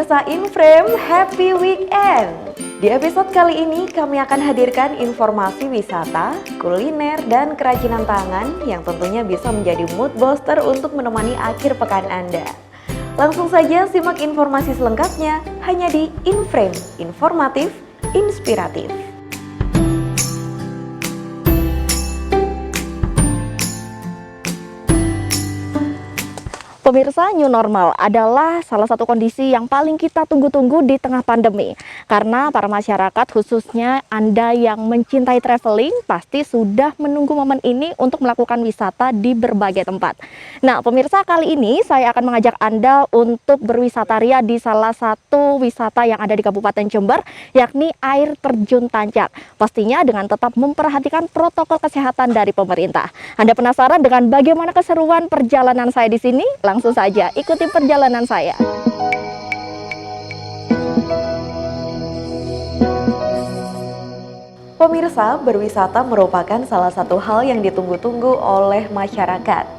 pemirsa Inframe, happy weekend! Di episode kali ini kami akan hadirkan informasi wisata, kuliner, dan kerajinan tangan yang tentunya bisa menjadi mood booster untuk menemani akhir pekan Anda. Langsung saja simak informasi selengkapnya hanya di Inframe, informatif, inspiratif. Pemirsa, new normal adalah salah satu kondisi yang paling kita tunggu-tunggu di tengah pandemi. Karena para masyarakat, khususnya Anda yang mencintai traveling, pasti sudah menunggu momen ini untuk melakukan wisata di berbagai tempat. Nah, pemirsa, kali ini saya akan mengajak Anda untuk berwisata ria di salah satu wisata yang ada di Kabupaten Jember, yakni air terjun Tancak. Pastinya dengan tetap memperhatikan protokol kesehatan dari pemerintah. Anda penasaran dengan bagaimana keseruan perjalanan saya di sini? Langsung saja ikuti perjalanan saya. Pemirsa, berwisata merupakan salah satu hal yang ditunggu-tunggu oleh masyarakat.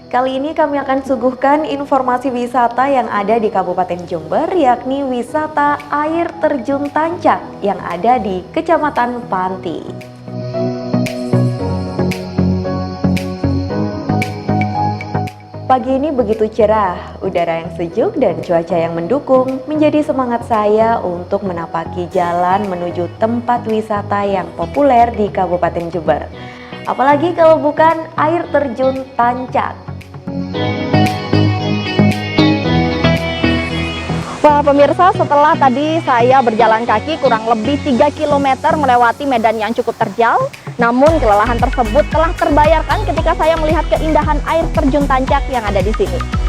Kali ini kami akan suguhkan informasi wisata yang ada di Kabupaten Jember, yakni wisata air terjun Tancak yang ada di Kecamatan Panti. Pagi ini begitu cerah, udara yang sejuk dan cuaca yang mendukung menjadi semangat saya untuk menapaki jalan menuju tempat wisata yang populer di Kabupaten Jember. Apalagi kalau bukan air terjun Tancak. Wah, pemirsa, setelah tadi saya berjalan kaki kurang lebih 3 km melewati medan yang cukup terjal, namun kelelahan tersebut telah terbayarkan ketika saya melihat keindahan air terjun Tancak yang ada di sini.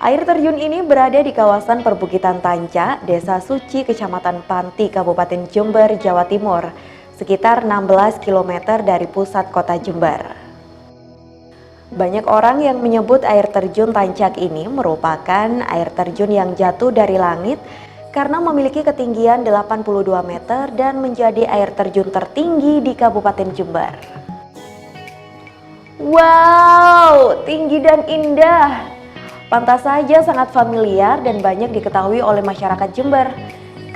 Air terjun ini berada di kawasan perbukitan Tancak, Desa Suci, Kecamatan Panti, Kabupaten Jember, Jawa Timur, sekitar 16 km dari pusat kota Jember. Banyak orang yang menyebut air terjun Tancak ini merupakan air terjun yang jatuh dari langit karena memiliki ketinggian 82 meter dan menjadi air terjun tertinggi di Kabupaten Jember. Wow, tinggi dan indah! Pantas saja sangat familiar dan banyak diketahui oleh masyarakat Jember.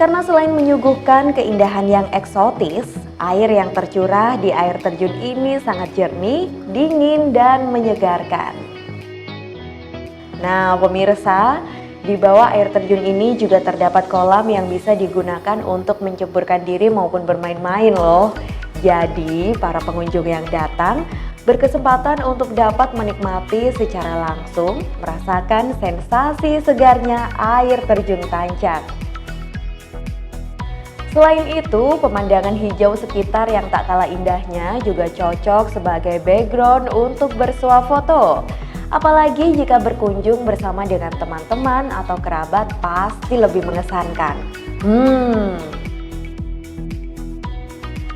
Karena selain menyuguhkan keindahan yang eksotis, air yang tercurah di air terjun ini sangat jernih, dingin, dan menyegarkan. Nah, pemirsa, di bawah air terjun ini juga terdapat kolam yang bisa digunakan untuk menceburkan diri maupun bermain-main loh. Jadi, para pengunjung yang datang berkesempatan untuk dapat menikmati secara langsung, merasakan sensasi segarnya air terjun Tancak. Selain itu, pemandangan hijau sekitar yang tak kalah indahnya juga cocok sebagai background untuk bersuah foto. Apalagi jika berkunjung bersama dengan teman-teman atau kerabat, pasti lebih mengesankan.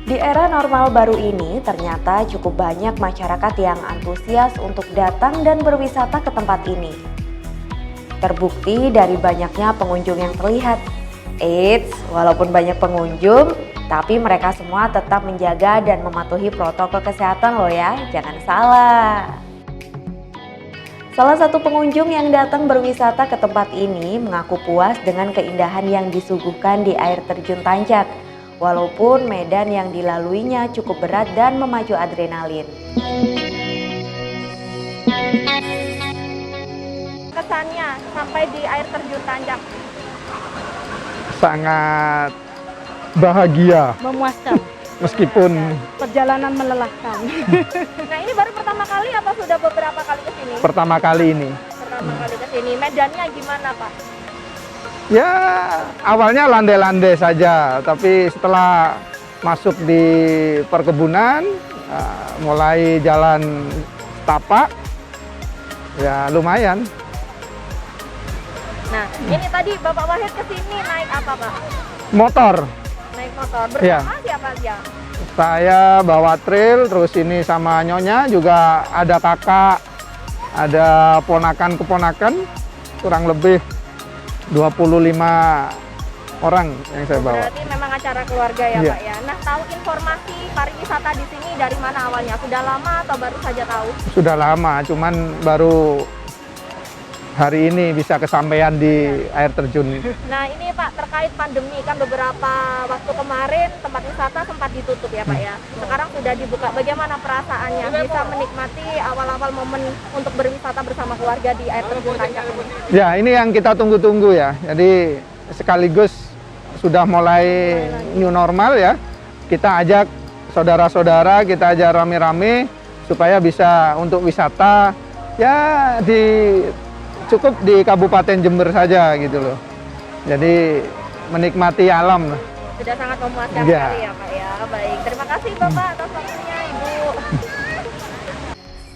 Di era normal baru ini, ternyata cukup banyak masyarakat yang antusias untuk datang dan berwisata ke tempat ini. Terbukti dari banyaknya pengunjung yang terlihat. Eits, walaupun banyak pengunjung, tapi mereka semua tetap menjaga dan mematuhi protokol kesehatan loh ya, jangan salah. Salah satu pengunjung yang datang berwisata ke tempat ini mengaku puas dengan keindahan yang disuguhkan di air terjun Tancak. Walaupun medan yang dilaluinya cukup berat dan memacu adrenalin. Kesannya sampai di air terjun Tancak? Sangat bahagia, Memuaskan. meskipun Perjalanan melelahkan. Nah, ini baru pertama kali apa sudah beberapa kali ke sini? pertama kali ini. Pertama kali ke sini. Medannya gimana, Pak? Ya, awalnya landai-landai saja, tapi setelah masuk di perkebunan, mulai jalan tapak, ya lumayan. Nah, ini tadi Bapak Wahid kesini naik apa Pak? Motor, Naik motor. Iya. Bersama siapa aja? saya bawa trail, terus ini sama nyonya juga ada kakak, ada ponakan-keponakan, kurang lebih 25 orang yang saya bawa. Berarti memang acara keluarga ya Iya. Pak ya. Nah, tahu informasi pariwisata di sini dari mana awalnya? Sudah lama atau baru saja tahu? Sudah lama, cuman baru hari ini bisa kesampaian di air terjun. Nah, ini Pak terkait pandemi kan beberapa waktu kemarin tempat wisata sempat ditutup ya Pak ya. Sekarang sudah dibuka. Bagaimana perasaannya bisa menikmati awal-awal momen untuk berwisata bersama keluarga di air terjun Tancap ini? Ya, ini yang kita tunggu-tunggu ya. Jadi sekaligus sudah mulai new normal ya. Kita ajak saudara-saudara, kita ajak rame-rame supaya bisa untuk wisata ya cukup di Kabupaten Jember saja gitu loh. Jadi menikmati alam. Sudah sangat memuaskan Iya. sekali ya Pak ya. Baik, terima kasih Bapak atas waktunya Ibu.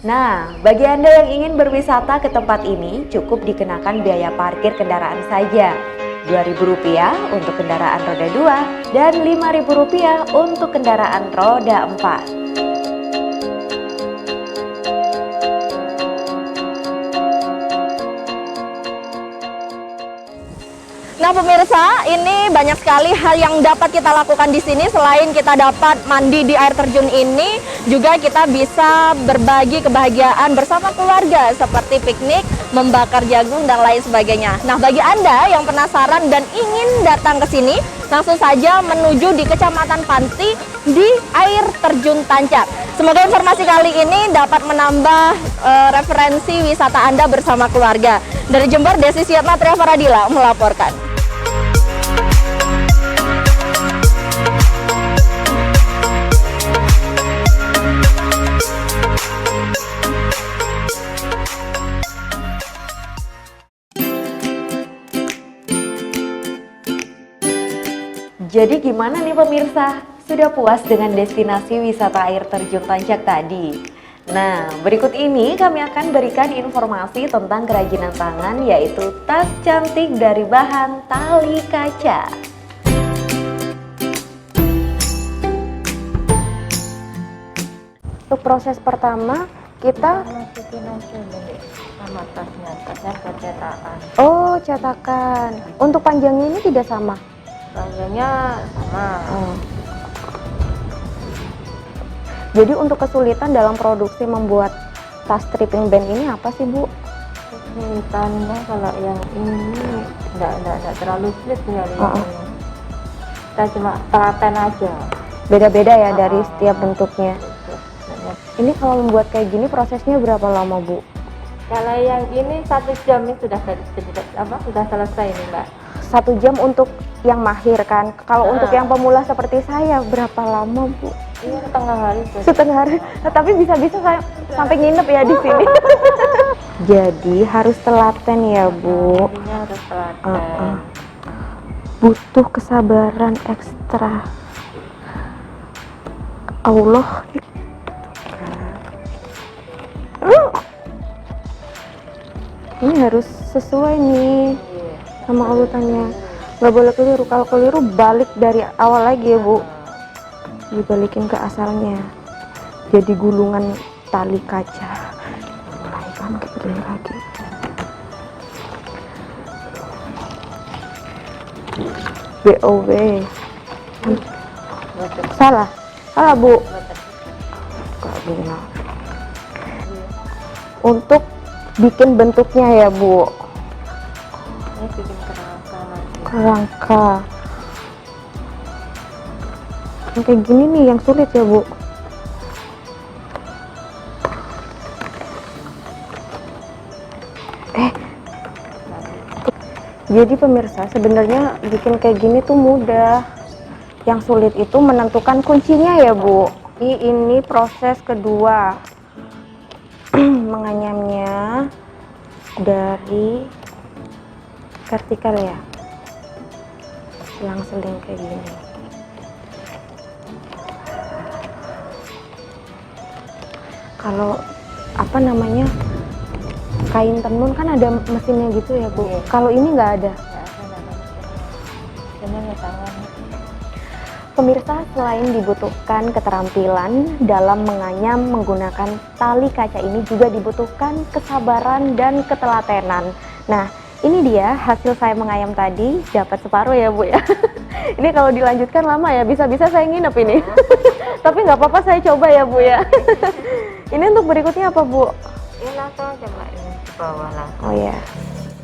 Nah, bagi Anda yang ingin berwisata ke tempat ini, cukup dikenakan biaya parkir kendaraan saja. Rp2.000 untuk kendaraan roda 2 dan Rp5.000 untuk kendaraan roda 4. Nah pemirsa, ini banyak sekali hal yang dapat kita lakukan di sini. Selain kita dapat mandi di air terjun ini, juga kita bisa berbagi kebahagiaan bersama keluarga seperti piknik, membakar jagung dan lain sebagainya. Nah bagi Anda yang penasaran dan ingin datang ke sini, langsung saja menuju di Kecamatan Panti di air terjun Tancap. Semoga informasi kali ini dapat menambah referensi wisata Anda bersama keluarga. Dari Jember, Desi Siatma Tria Faradila melaporkan. Jadi gimana nih pemirsa? Sudah puas dengan destinasi wisata air terjun Tancap tadi? Nah, berikut ini kami akan berikan informasi tentang kerajinan tangan, yaitu tas cantik dari bahan tali kaca. Untuk proses pertama kita Sama tasnya cetakan. oh cetakan. Untuk panjangnya ini tidak sama. Panjangnya sama. Jadi untuk kesulitan dalam produksi membuat tas stripping band ini apa sih Bu? Kesulitannya kalau yang ini enggak terlalu sulit ya ini. Kita cuma telaten aja. Beda-beda ya dari setiap bentuknya. Ini kalau membuat kayak gini prosesnya berapa lama Bu? Kalau yang ini 1 jam ini sudah selesai ini Mbak. 1 jam untuk yang mahir kan. Kalau untuk yang pemula seperti saya berapa lama Bu? Ini setengah hari. Setengah hari. Nah, tapi bisa-bisa saya sampai nginep ya di sini. Jadi harus telaten ya Bu. Ini harus telaten. Butuh kesabaran ekstra. Allah. Ini harus sesuai nih sama urutannya. Nggak boleh keliru. Kalau keliru balik dari awal lagi ya Bu. Dibalikin ke asalnya. Jadi gulungan tali kaca. Mulai kan kebeli lagi. BOW. Salah Bu. Gak guna. Untuk bikin bentuknya ya Bu. Ini bikin kerangka nanti. Kerangka. Yang kayak gini nih yang sulit ya Bu. Jadi pemirsa, sebenarnya bikin kayak gini tuh mudah. Yang sulit itu menentukan kuncinya ya Bu. Ini proses kedua. Menganyamnya dari vertikal ya. Selang-seling kayak gini. Kalau apa namanya, kain tenun kan ada mesinnya gitu ya Bu. Iya. Kalau ini nggak ada. Pemirsa, selain dibutuhkan keterampilan dalam menganyam menggunakan tali kaca ini, juga dibutuhkan kesabaran dan ketelatenan. Nah, ini dia hasil saya mengayam tadi, dapat separuh ya Bu ya. Ini kalau dilanjutkan lama ya, bisa-bisa saya nginep ini. Tapi nggak apa-apa, saya coba ya Bu ya. Ini untuk berikutnya apa Bu? Ini langsung aja Mbak, ini di bawah langsung. Oh ya.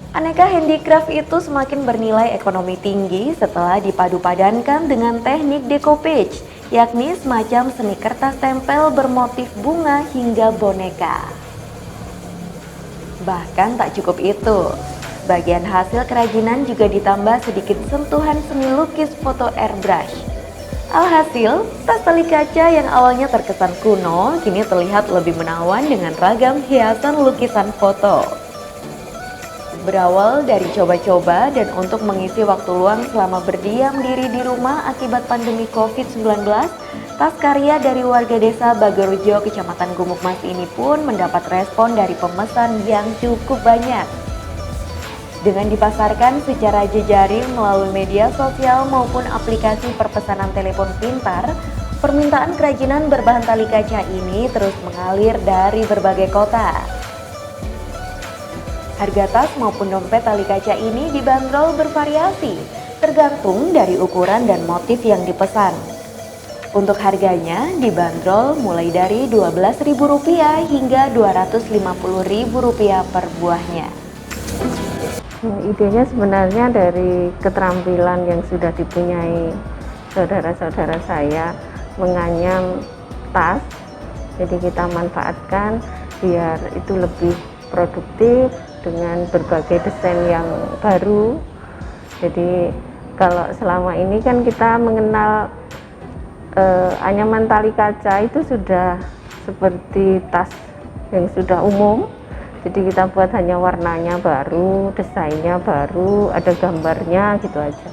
Aneka handicraft itu semakin bernilai ekonomi tinggi setelah dipadu-padankan dengan teknik decoupage, yakni semacam seni kertas tempel bermotif bunga hingga boneka. Bahkan tak cukup itu, bagian hasil kerajinan juga ditambah sedikit sentuhan seni lukis foto airbrush. Alhasil, tas tali kaca yang awalnya terkesan kuno kini terlihat lebih menawan dengan ragam hiasan lukisan foto. Berawal dari coba-coba dan untuk mengisi waktu luang selama berdiam diri di rumah akibat pandemi COVID-19, tas karya dari warga desa Bagorejo, Kecamatan Gumukmas ini pun mendapat respon dari pemesan yang cukup banyak. Dengan dipasarkan secara jejaring melalui media sosial maupun aplikasi perpesanan telepon pintar, permintaan kerajinan berbahan tali kaca ini terus mengalir dari berbagai kota. Harga tas maupun dompet tali kaca ini dibanderol bervariasi, tergantung dari ukuran dan motif yang dipesan. Untuk harganya dibanderol mulai dari Rp12.000 hingga Rp250.000 per buahnya. Idenya sebenarnya dari keterampilan yang sudah dipunyai saudara-saudara saya menganyam tas. Jadi kita manfaatkan biar itu lebih produktif dengan berbagai desain yang baru. Jadi kalau selama ini kan kita mengenal anyaman tali kaca itu sudah seperti tas yang sudah umum. Jadi kita buat hanya warnanya baru, desainnya baru, ada gambarnya gitu aja.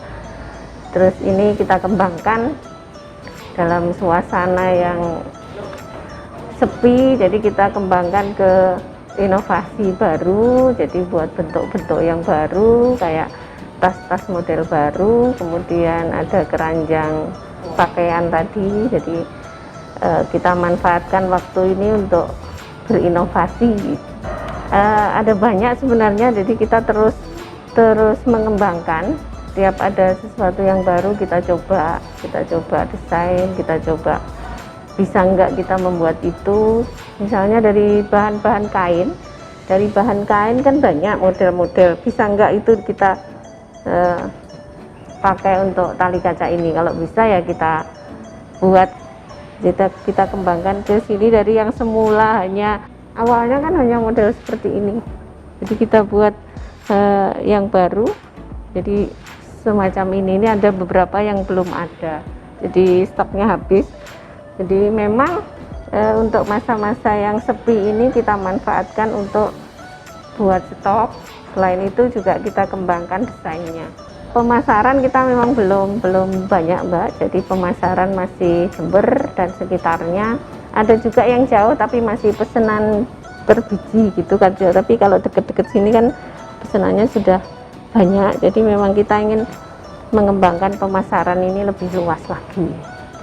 Terus ini kita kembangkan dalam suasana yang sepi, jadi kita kembangkan ke inovasi baru, jadi buat bentuk-bentuk yang baru kayak tas-tas model baru, kemudian ada keranjang pakaian tadi. Jadi kita manfaatkan waktu ini untuk berinovasi. Ada banyak sebenarnya, jadi kita terus mengembangkan. Tiap ada sesuatu yang baru kita coba desain, kita coba bisa nggak kita membuat itu. Misalnya dari bahan-bahan kain, kan banyak model-model, bisa nggak itu kita pakai untuk tali kaca ini. Kalau bisa ya kita buat, kita kembangkan ke sini dari yang semula awalnya kan hanya model seperti ini, jadi kita buat yang baru. Jadi semacam ini ada beberapa yang belum ada, jadi stoknya habis. Jadi memang untuk masa-masa yang sepi ini kita manfaatkan untuk buat stok. Selain itu juga kita kembangkan desainnya. Pemasaran kita memang belum banyak Mbak, jadi pemasaran masih Jember dan sekitarnya. Ada juga yang jauh tapi masih pesanan per biji gitu kan. Tapi kalau deket-deket sini kan pesanannya sudah banyak. Jadi memang kita ingin mengembangkan pemasaran ini lebih luas lagi.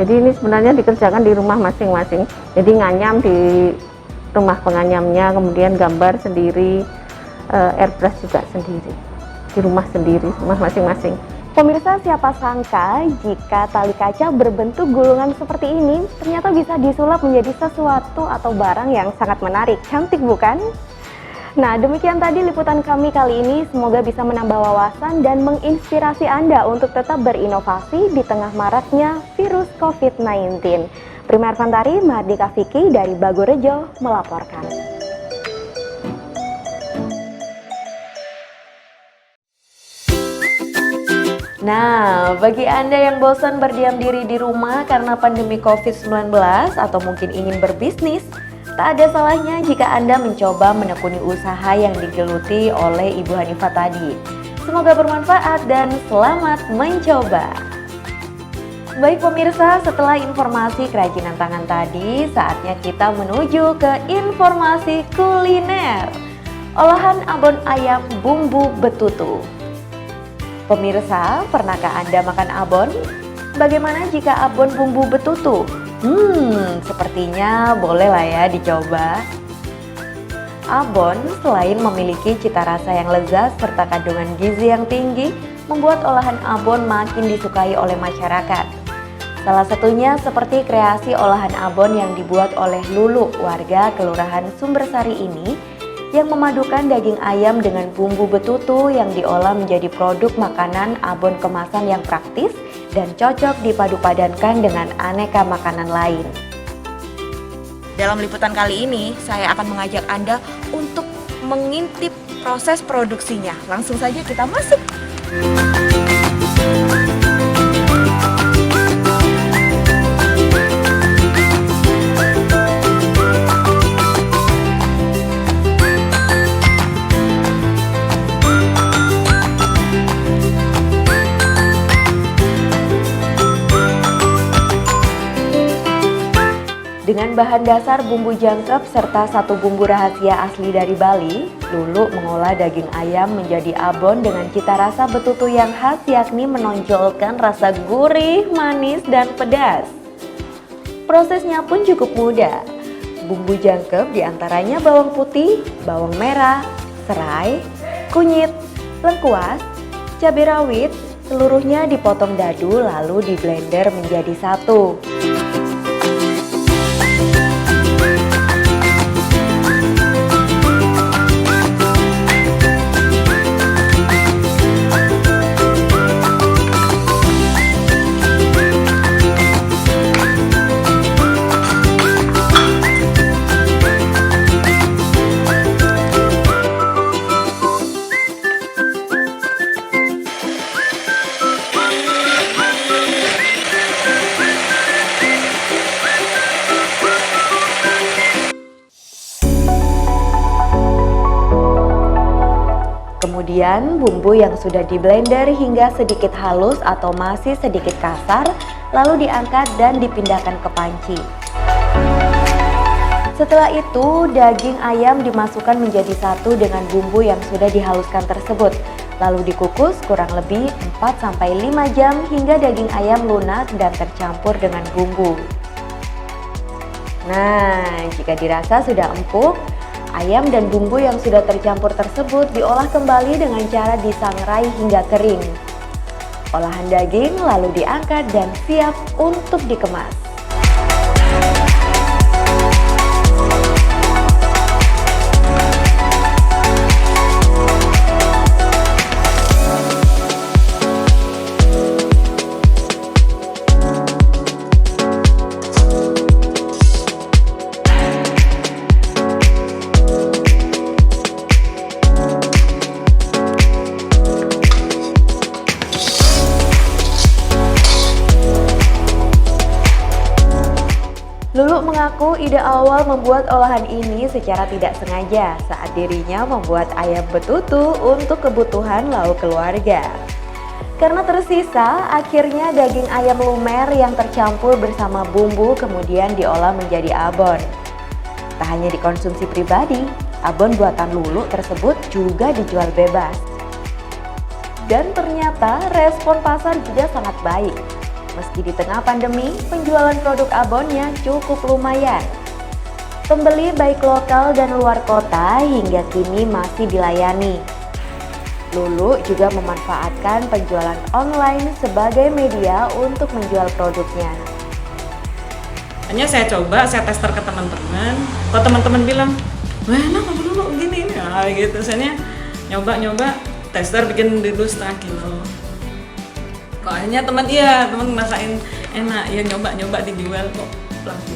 Jadi ini sebenarnya dikerjakan di rumah masing-masing. Jadi nganyam di rumah penganyamnya, kemudian gambar sendiri, airbrush juga sendiri. Di rumah sendiri, rumah masing-masing. Pemirsa, siapa sangka jika tali kaca berbentuk gulungan seperti ini ternyata bisa disulap menjadi sesuatu atau barang yang sangat menarik. Cantik bukan? Nah, demikian tadi liputan kami kali ini. Semoga bisa menambah wawasan dan menginspirasi Anda untuk tetap berinovasi di tengah maraknya virus COVID-19. Prima Ervantari, Mardika Vicky dari Bagorejo melaporkan. Nah, bagi Anda yang bosan berdiam diri di rumah karena pandemi COVID-19 atau mungkin ingin berbisnis, tak ada salahnya jika Anda mencoba menekuni usaha yang digeluti oleh Ibu Hanifah tadi. Semoga bermanfaat dan selamat mencoba. Baik pemirsa, setelah informasi kerajinan tangan tadi, saatnya kita menuju ke informasi kuliner. Olahan abon ayam bumbu betutu. Pemirsa, pernahkah Anda makan abon? Bagaimana jika abon bumbu betutu? Sepertinya boleh lah ya dicoba. Abon selain memiliki cita rasa yang lezat serta kandungan gizi yang tinggi, membuat olahan abon makin disukai oleh masyarakat. Salah satunya seperti kreasi olahan abon yang dibuat oleh Lulu, warga Kelurahan Sumbersari ini, yang memadukan daging ayam dengan bumbu betutu yang diolah menjadi produk makanan abon kemasan yang praktis dan cocok dipadu-padankan dengan aneka makanan lain. Dalam liputan kali ini, saya akan mengajak Anda untuk mengintip proses produksinya. Langsung saja kita masuk. Dengan bahan dasar bumbu jangkep serta satu bumbu rahasia asli dari Bali, Lulu mengolah daging ayam menjadi abon dengan cita rasa betutu yang khas, yakni menonjolkan rasa gurih, manis, dan pedas. Prosesnya pun cukup mudah. Bumbu jangkep diantaranya bawang putih, bawang merah, serai, kunyit, lengkuas, cabai rawit, seluruhnya dipotong dadu lalu di blender menjadi satu. Kemudian bumbu yang sudah di blender hingga sedikit halus atau masih sedikit kasar, lalu diangkat dan dipindahkan ke panci. Setelah itu, daging ayam dimasukkan menjadi satu dengan bumbu yang sudah dihaluskan tersebut, lalu dikukus kurang lebih 4-5 jam hingga daging ayam lunak dan tercampur dengan bumbu. Nah, jika dirasa sudah empuk, ayam dan bumbu yang sudah tercampur tersebut diolah kembali dengan cara disangrai hingga kering. Olahan daging lalu diangkat dan siap untuk dikemas. Lulu mengaku ide awal membuat olahan ini secara tidak sengaja saat dirinya membuat ayam betutu untuk kebutuhan lauk keluarga. Karena tersisa, akhirnya daging ayam lumer yang tercampur bersama bumbu kemudian diolah menjadi abon. Tak hanya dikonsumsi pribadi, abon buatan Lulu tersebut juga dijual bebas. Dan ternyata respon pasar juga sangat baik. Meski di tengah pandemi, penjualan produk abonnya cukup lumayan. Pembeli baik lokal dan luar kota hingga kini masih dilayani. Lulu juga memanfaatkan penjualan online sebagai media untuk menjual produknya. Hanya saya coba, saya tester ke teman-teman. Kalau teman-teman bilang, wah enak apa dulu gini, nah gitu. Saya nyoba, tester bikin dulu setengah kilo. Kok akhirnya teman masakin enak, ya nyoba dijual kok laku.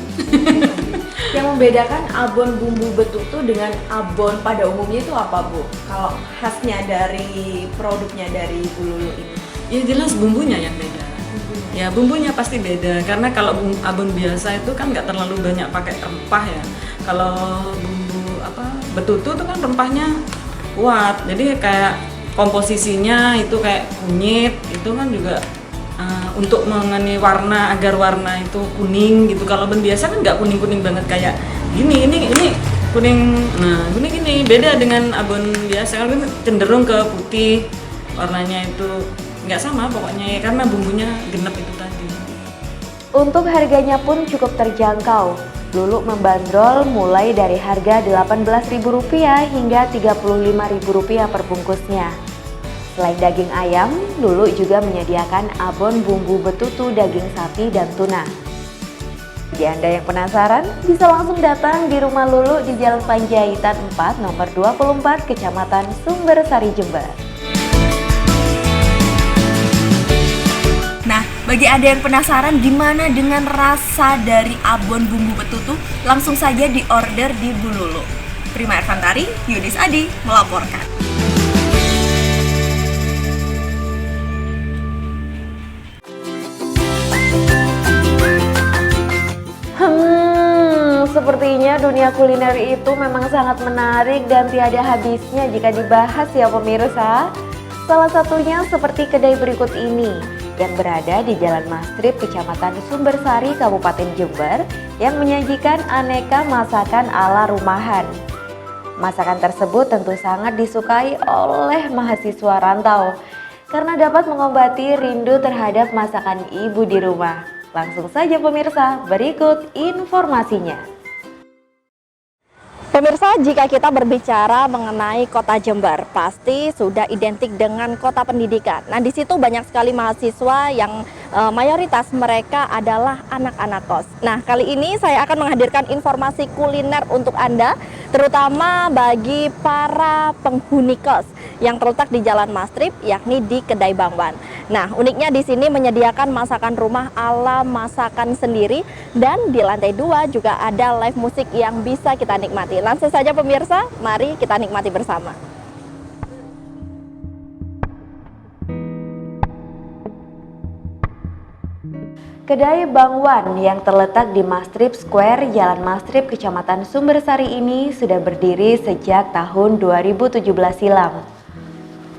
Yang membedakan abon bumbu betutu dengan abon pada umumnya itu apa, Bu? Kalau khasnya dari produknya dari Bu Lulu ini? Ya jelas bumbunya yang beda. Ya bumbunya pasti beda, karena kalau abon biasa itu kan nggak terlalu banyak pakai rempah ya. Kalau bumbu betutu itu kan rempahnya kuat, jadi kayak komposisinya itu kayak kunyit itu kan juga untuk mengenai warna agar warna itu kuning gitu. Kalau abon biasa kan nggak kuning banget kayak gini. Ini kuning. Nah gini beda dengan abon biasa. Kan cenderung ke putih, warnanya itu nggak sama pokoknya ya, karena bumbunya genep itu tadi. Untuk harganya pun cukup terjangkau. Lulu membandrol mulai dari harga Rp18.000 hingga Rp35.000 per bungkusnya. Selain daging ayam, Lulu juga menyediakan abon bumbu betutu daging sapi dan tuna. Bagi Anda yang penasaran, bisa langsung datang di rumah Lulu di Jalan Panjaitan 4 nomor 24 Kecamatan Sumbersari, Jember. Nah, bagi Anda yang penasaran gimana dengan rasa dari abon bumbu betutu, langsung saja diorder di Bu Lulu. Prima Ervantari, Yudis Adi melaporkan. Sepertinya dunia kuliner itu memang sangat menarik dan tiada habisnya jika dibahas ya pemirsa. Salah satunya seperti kedai berikut ini yang berada di Jalan Mastrip, Kecamatan Sumbersari, Kabupaten Jember yang menyajikan aneka masakan ala rumahan. Masakan tersebut tentu sangat disukai oleh mahasiswa rantau karena dapat mengobati rindu terhadap masakan ibu di rumah. Langsung saja pemirsa, berikut informasinya. Pemirsa, jika kita berbicara mengenai kota Jember, pasti sudah identik dengan kota pendidikan. Nah, di situ banyak sekali mahasiswa yang mayoritas mereka adalah anak-anak kos. Nah, kali ini saya akan menghadirkan informasi kuliner untuk Anda, terutama bagi para penghuni kos yang terletak di Jalan Mastrip, yakni di Kedai Bang Wan. Nah, uniknya di sini menyediakan masakan rumah ala masakan sendiri, dan di lantai 2 juga ada live musik yang bisa kita nikmati. Langsung saja pemirsa, mari kita nikmati bersama. Kedai Bang Wan yang terletak di Mastrip Square, Jalan Mastrip, Kecamatan Sumbersari ini sudah berdiri sejak tahun 2017 silam.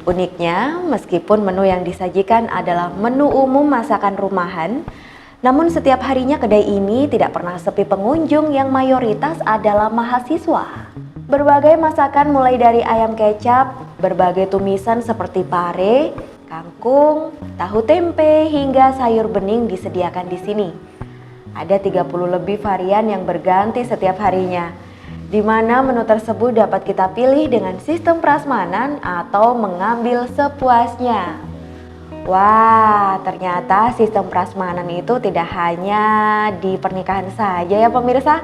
Uniknya, meskipun menu yang disajikan adalah menu umum masakan rumahan, namun setiap harinya kedai ini tidak pernah sepi pengunjung yang mayoritas adalah mahasiswa. Berbagai masakan mulai dari ayam kecap, berbagai tumisan seperti pare, kangkung, tahu tempe, hingga sayur bening disediakan di sini. Ada 30 lebih varian yang berganti setiap harinya, di mana menu tersebut dapat kita pilih dengan sistem prasmanan atau mengambil sepuasnya. Wah, ternyata sistem prasmanan itu tidak hanya di pernikahan saja ya pemirsa.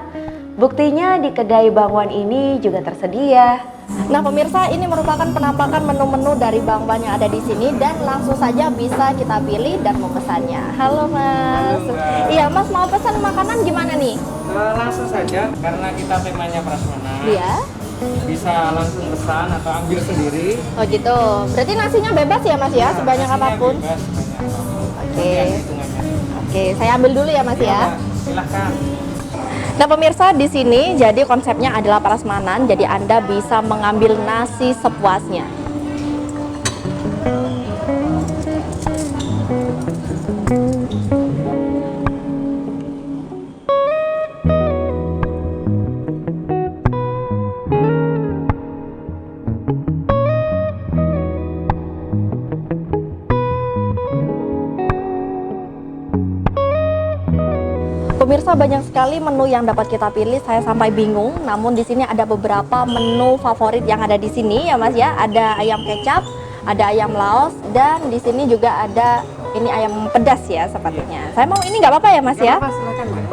Buktinya di kedai Bang Wan ini juga tersedia. Nah pemirsa, ini merupakan penampakan menu-menu dari Bang Wan yang ada di sini, dan langsung saja bisa kita pilih dan memesannya. Halo Mas. Iya Mas, mau pesan makanan gimana nih? Langsung saja, karena kita temanya prasmanan. Iya. Bisa langsung pesan atau ambil sendiri. Oh gitu. Berarti nasinya bebas ya Mas ya, sebanyak Nasinya apapun. bebas, sebanyak apapun. Oke. Lihat hitungannya. Oke, saya ambil dulu ya Mas ya. Silahkan. Nah pemirsa, di sini jadi konsepnya adalah prasmanan, jadi Anda bisa mengambil nasi sepuasnya. Pemirsa, banyak sekali menu yang dapat kita pilih, saya sampai bingung. Namun di sini ada beberapa menu favorit yang ada di sini ya Mas ya. Ada ayam kecap, ada ayam laos, dan di sini juga ada ini ayam pedas ya sepertinya. Saya mau ini nggak apa-apa ya Mas ya? Apa, silakan Mbak.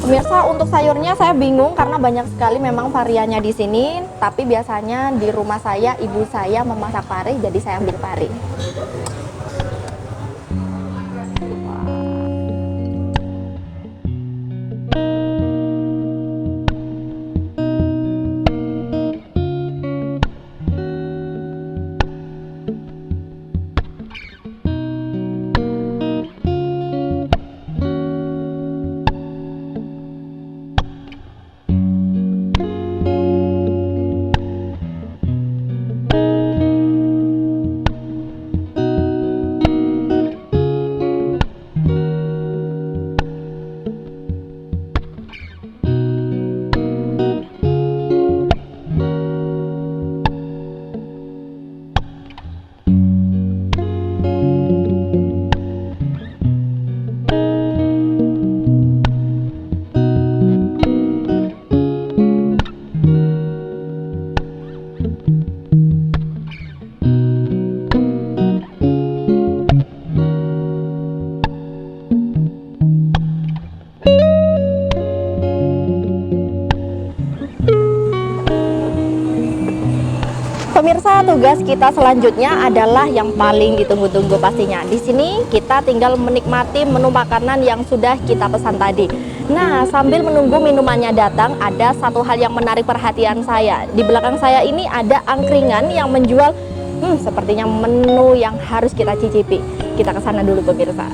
Pemirsa, untuk sayurnya saya bingung karena banyak sekali memang variannya di sini. Tapi biasanya di rumah saya, ibu saya memasak pare, jadi saya ambil pare. tugas kita selanjutnya adalah yang paling ditunggu-tunggu pastinya. Di sini kita tinggal menikmati menu makanan yang sudah kita pesan tadi. Nah, sambil menunggu minumannya datang, ada satu hal yang menarik perhatian saya. Di belakang saya ini ada angkringan yang menjual sepertinya menu yang harus kita cicipi. Kita ke sana dulu pemirsa.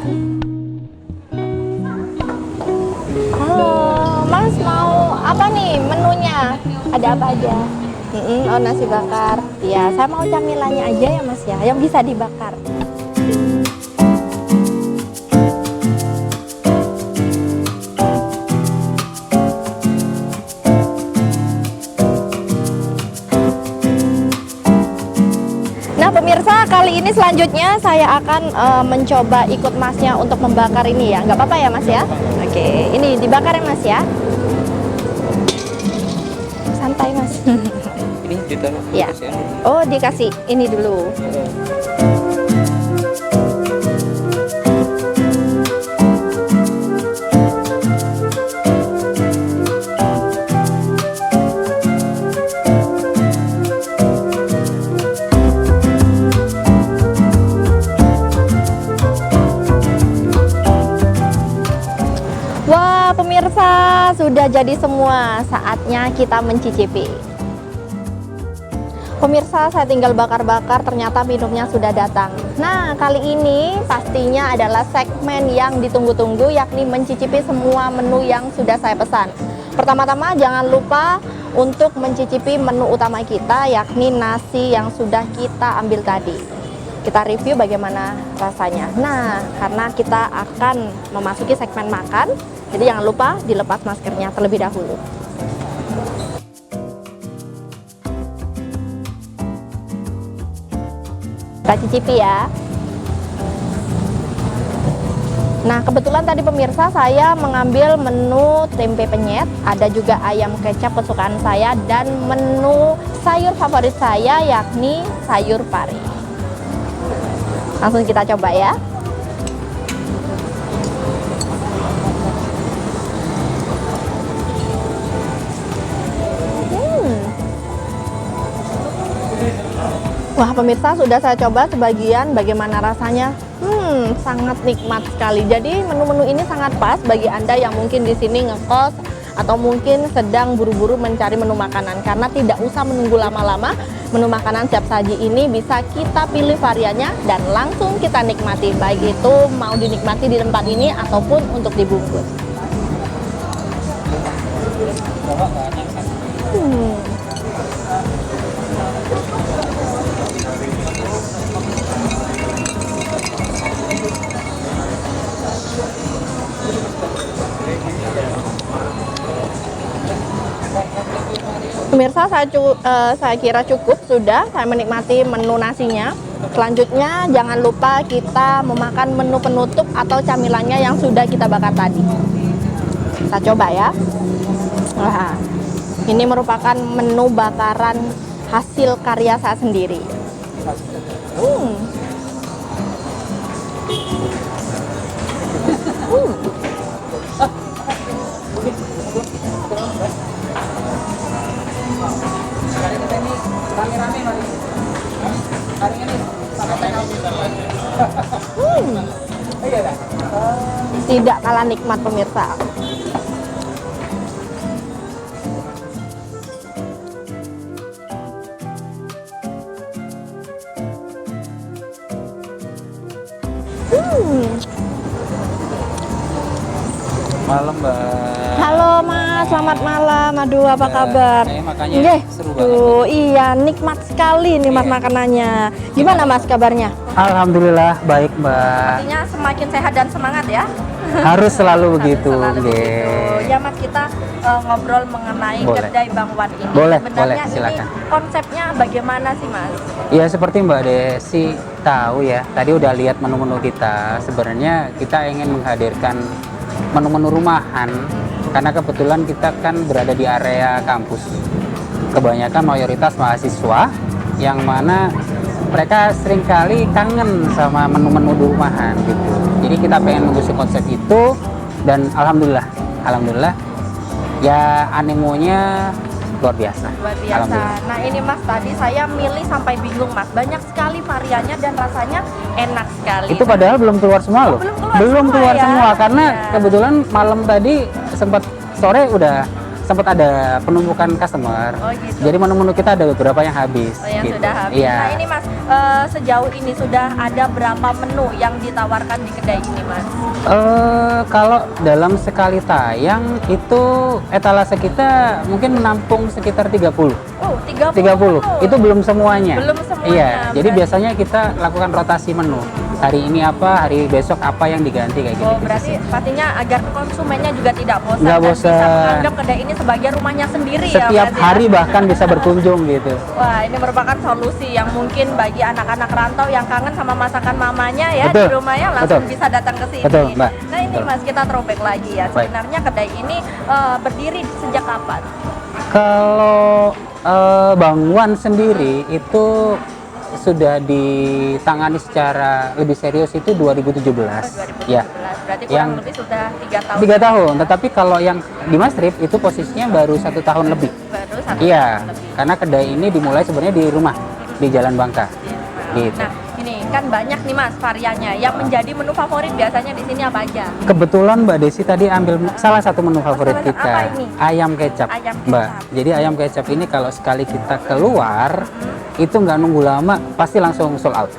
Halo, Mas mau apa nih menunya? Ada apa aja? Oh, nasi bakar. Ya, saya mau camilannya aja ya Mas ya, yang bisa dibakar. Nah pemirsa, kali ini selanjutnya saya akan mencoba ikut Masnya untuk membakar ini ya. Nggak apa-apa ya Mas ya? Oke, ini dibakar ya Mas ya. Santai Mas. Ini ditaruh Ya. Oh, dikasih ini dulu. Wah, pemirsa, sudah jadi semua. Saatnya kita mencicipi. Pemirsa, saya tinggal bakar-bakar, ternyata minumnya sudah datang. Nah, kali ini pastinya adalah segmen yang ditunggu-tunggu, yakni mencicipi semua menu yang sudah saya pesan. Pertama-tama jangan lupa untuk mencicipi menu utama kita, yakni nasi yang sudah kita ambil tadi. Kita review bagaimana rasanya. Nah, karena kita akan memasuki segmen makan, jadi jangan lupa dilepas maskernya terlebih dahulu. Kita cicipi ya. Nah, kebetulan tadi pemirsa saya mengambil menu tempe penyet, ada juga ayam kecap kesukaan saya, dan menu sayur favorit saya yakni sayur pari. Langsung kita coba ya. Wah pemirsa, sudah saya coba sebagian, bagaimana rasanya? Sangat nikmat sekali. Jadi menu-menu ini sangat pas bagi Anda yang mungkin di sini ngekos atau mungkin sedang buru-buru mencari menu makanan, karena tidak usah menunggu lama-lama. Menu makanan siap saji ini bisa kita pilih variannya dan langsung kita nikmati, baik itu mau dinikmati di tempat ini ataupun untuk dibungkus. Pemirsa, saya kira cukup sudah saya menikmati menu nasinya. Selanjutnya jangan lupa kita memakan menu penutup atau camilannya yang sudah kita bakar tadi. Kita coba ya. Wah, ini merupakan menu bakaran hasil karya saya sendiri. Tidak kalah nikmat pemirsa. Malam Mbak. Halo Mas, selamat malam. Aduh, apa kabar? Saya makannya Nggih. seru banget. Tuh, iya, nikmat sekali nikmat makanannya. Gimana Mas kabarnya? Alhamdulillah baik Mbak. Artinya semakin sehat dan semangat ya. Harus selalu begitu. Selalu Nggih. begitu. Ya Mas, kita ngobrol mengenai Boleh. kedai Bang Wan ini. Boleh, Sebenarnya boleh, silakan. ini konsepnya bagaimana sih Mas? Ya seperti Mbak Desi tahu ya, tadi udah lihat menu-menu kita. Sebenarnya kita ingin menghadirkan menu-menu rumahan karena kebetulan kita kan berada di area kampus. Kebanyakan mayoritas mahasiswa yang mana mereka seringkali kangen sama menu-menu di rumahan gitu. Jadi kita pengen mengusung konsep itu dan alhamdulillah ya animonya luar biasa. Luar biasa. Alhamdulillah. Nah ini Mas, tadi saya milih sampai bingung Mas. Banyak sekali variannya dan rasanya enak sekali. Itu padahal belum keluar semua loh. belum keluar semua ya? semua karena Iya. kebetulan malam tadi sempat sore udah sempat ada penumpukan customer. Oh, gitu. Jadi menu-menu kita ada beberapa yang habis. Oh, yang gitu. sudah habis. Iya. Nah ini Mas, sejauh ini sudah ada berapa menu yang ditawarkan di kedai ini Mas? Kalau dalam sekali tayang itu etalase kita mungkin menampung sekitar 30. Oh, 30 30. menu. Itu belum semuanya. Belum semuanya, Iya, jadi berarti. biasanya kita lakukan rotasi menu. Hari ini apa, hari besok apa yang diganti kayak gitu. Oh, berarti pastinya agar konsumennya juga tidak bosan Nggak dan bisa bosan. menganggap kedai ini sebagai rumahnya sendiri ya Setiap Mas, ya? hari bahkan bisa berkunjung gitu. Wah, ini merupakan solusi yang mungkin bagi anak-anak rantau yang kangen sama masakan mamanya ya Betul. di rumahnya langsung Betul. bisa datang ke sini. Betul, Mbak. Nah, ini Betul. Mas, kita throwback lagi ya. Baik. Sebenarnya kedai ini berdiri sejak kapan? Kalau Bang Wan sendiri itu sudah ditangani secara lebih serius itu 2017. Oh, 2017. Ya. Berarti kurang Yang lebih sudah 3 tahun. 3 tahun, tetapi kalau yang di Mas Trip itu posisinya baru 1 tahun lebih. Baru 1 Iya, tahun lebih. karena kedai ini dimulai sebenarnya di rumah di Jalan Bangka. Gitu. Nah, ini kan banyak nih Mas variannya. Yang menjadi menu favorit biasanya di sini apa aja? Kebetulan Mbak Desi tadi ambil salah satu menu favorit salah satu. kita, Apa ini? ayam kecap, Ayam kecap. Mbak. Jadi ayam kecap ini kalau sekali kita keluar, itu nggak nunggu lama, pasti langsung sold out.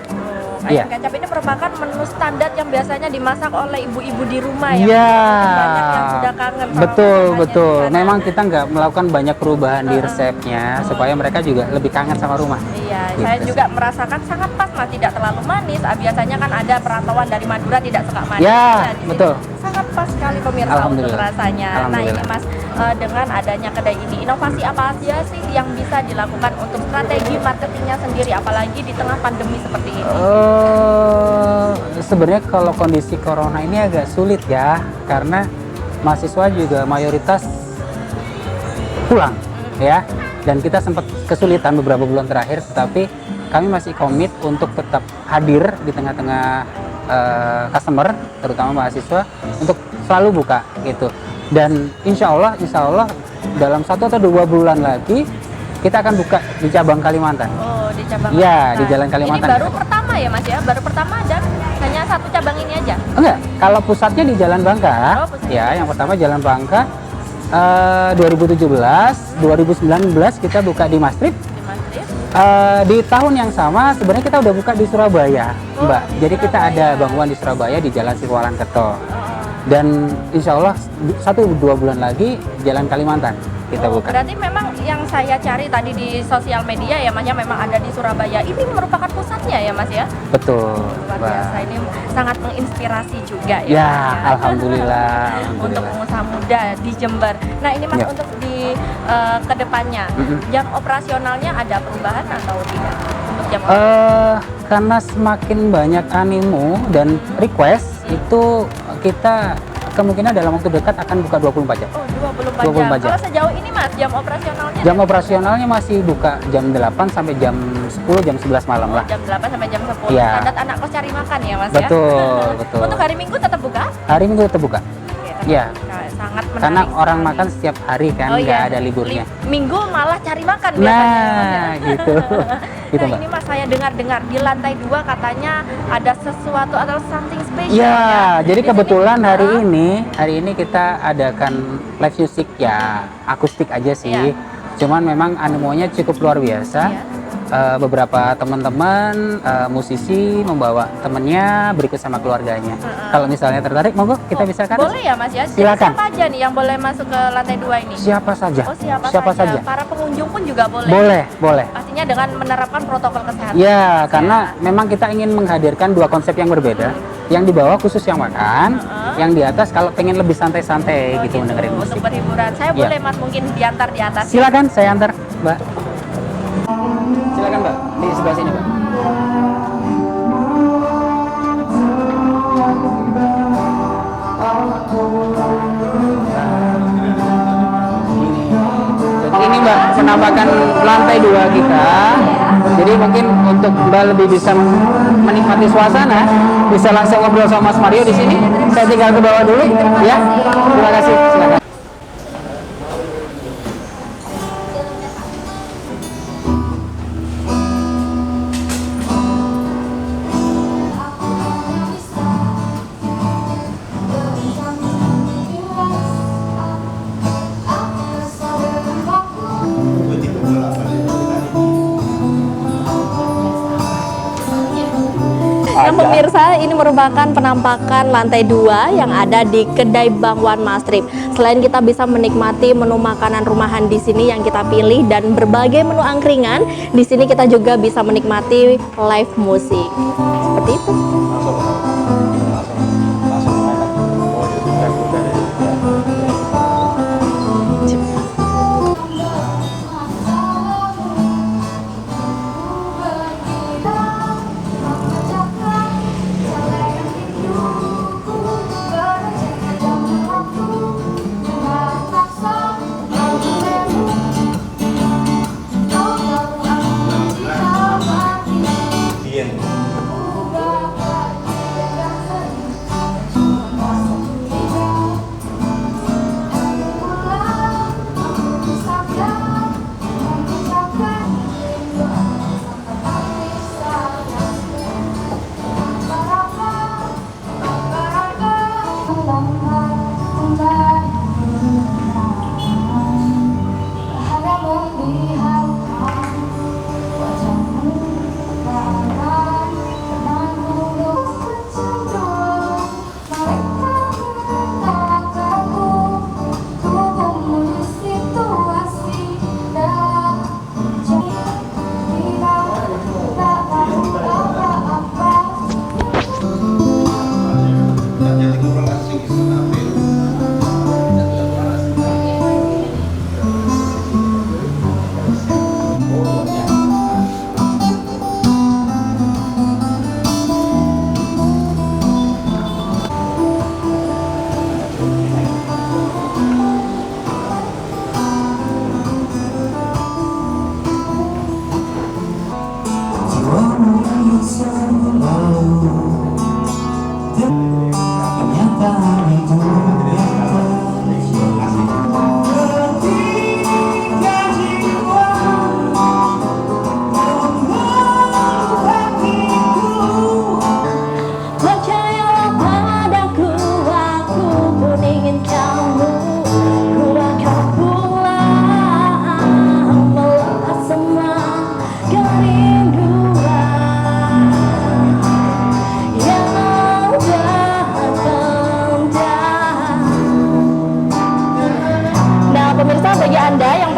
Ayam Iya. kecap ini merupakan menu standar yang biasanya dimasak oleh ibu-ibu di rumah ya. Iya, Banyak yang sudah kangen sama betul masakannya betul. di sana. Memang kita nggak melakukan banyak perubahan di resepnya supaya mereka juga lebih kangen sama rumah. Iya, Gitu saya sih. juga merasakan sangat pas Mas, tidak terlalu manis. Biasanya kan ada perantauan dari Madura tidak suka manis. Ya, Nah, di sini betul. sangat pas sekali pemirsa untuk Alhamdulillah. rasanya. Nah, ini Alhamdulillah. Mas, dengan adanya kedai ini, inovasi apa aja sih yang bisa dilakukan untuk strategi marketingnya sendiri, apalagi di tengah pandemi seperti ini? Sebenarnya kalau kondisi corona ini agak sulit ya, karena mahasiswa juga mayoritas pulang ya, dan kita sempat kesulitan beberapa bulan terakhir, tetapi kami masih komit untuk tetap hadir di tengah-tengah customer, terutama mahasiswa, untuk selalu buka gitu. Dan insya Allah dalam 1 atau 2 bulan lagi kita akan buka di cabang Kalimantan. Oh, di cabang Iya, Kalimantan. di Jalan Kalimantan. Ini baru pertama ya Mas ya? Baru pertama dan hanya 1 cabang ini aja? Enggak, kalau pusatnya di Jalan Bangka, Oh, pusatnya. ya yang pertama Jalan Bangka, 2017, 2019 kita buka di Mastrip. Di Madrid? Di tahun yang sama sebenarnya kita udah buka di Surabaya, Oh, Mbak. di Jadi kita Surabaya. ada bangunan di Surabaya di Jalan Siwalan Kerto. Dan insya Allah 1-2 bulan lagi Jalan Kalimantan kita Oh, buka. berarti memang yang saya cari tadi di sosial media ya Mas ya, memang ada di Surabaya. Ini merupakan pusatnya ya Mas ya? Betul, Luar Mbak. biasa, ini sangat menginspirasi juga ya. Ya, Mas, alhamdulillah, Untuk alhamdulillah. pengusaha muda di Jember. Nah ini Mas Ya. untuk di kedepannya, Mm-mm. jam operasionalnya ada perubahan atau tidak? Untuk jam Karena semakin banyak animo dan request, itu kita kemungkinan dalam waktu dekat akan buka 24 jam. Oh, 24 jam. 24 jam. Kalau sejauh ini Mas, jam operasionalnya Jam operasionalnya masih buka jam 8 sampai jam 10, jam 11 malam lah. jam 8 sampai jam 10. Iya. Standar anak kos cari makan ya Mas Betul, ya? betul. Untuk hari Minggu tetap buka? Hari Minggu tetap buka. Oke, Iya. sangat menarik Karena orang sekali. makan setiap hari kan, Oh, nggak iya. ada liburnya. Minggu malah cari makan biasanya. Nah, gitu. Gitu, Nah, Mbak. ini Mas saya dengar-dengar di lantai 2 katanya ada sesuatu atau something special. Ya, jadi Di sini, kebetulan hari ah, ini kita adakan live music ya, akustik aja sih. Iya. Cuman memang animonya cukup luar biasa. Iya. Beberapa teman-teman musisi membawa temennya berikut sama keluarganya. Kalau misalnya tertarik, monggo kita oh, bisa kan? Boleh ya Mas ya? Jadi Silakan. siapa aja nih yang boleh masuk ke lantai 2 ini? Siapa saja? Oh, siapa saja? Para pengunjung pun juga boleh. Boleh. Pastinya dengan menerapkan protokol kesehatan. Ya, karena memang kita ingin menghadirkan 2 konsep yang berbeda. Yang di bawah khusus yang makan, yang di atas kalau pengen lebih santai-santai Oh, gitu mendengarin Untuk musik. berhiburan. Saya Iya. boleh Mas mungkin diantar di atas. Silakan, saya antar, Mbak. Silakan, Mbak. Di sebelah sini, Mbak. Jadi ini Mbak penampakan lantai 2 kita. Jadi mungkin untuk Mbak lebih bisa menikmati suasana, bisa langsung ngobrol sama Mas Mario di sini. Saya tinggal ke bawah dulu, ya. Terima kasih. Silakan. Nah pemirsa, ini merupakan penampakan lantai 2 yang ada di kedai Bang Wan Mastrip. Selain kita bisa menikmati menu makanan rumahan di sini yang kita pilih dan berbagai menu angkringan, di sini kita juga bisa menikmati live musik. Seperti itu.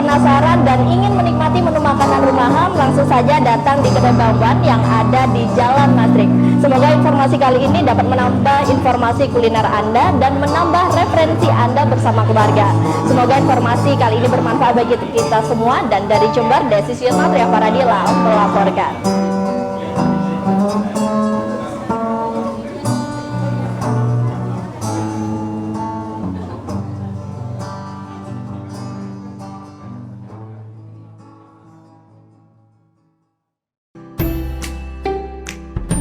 penasaran dan ingin menikmati menu makanan rumahan, langsung saja datang di kedai Bang Wan yang ada di Jalan Mastrip. Semoga informasi kali ini dapat menambah informasi kuliner Anda dan menambah referensi Anda bersama keluarga. Semoga informasi kali ini bermanfaat bagi kita semua, dan dari Jember, Desi Satria Paradila melaporkan.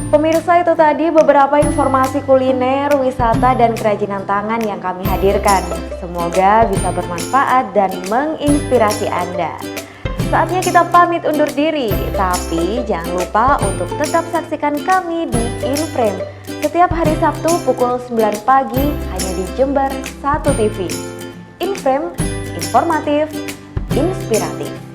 Pemirsa, itu tadi beberapa informasi kuliner, wisata, dan kerajinan tangan yang kami hadirkan. Semoga bisa bermanfaat dan menginspirasi Anda. Saatnya kita pamit undur diri, tapi jangan lupa untuk tetap saksikan kami di Inframe setiap hari Sabtu pukul 9 pagi hanya di Jember 1 TV. Inframe, informatif, inspiratif.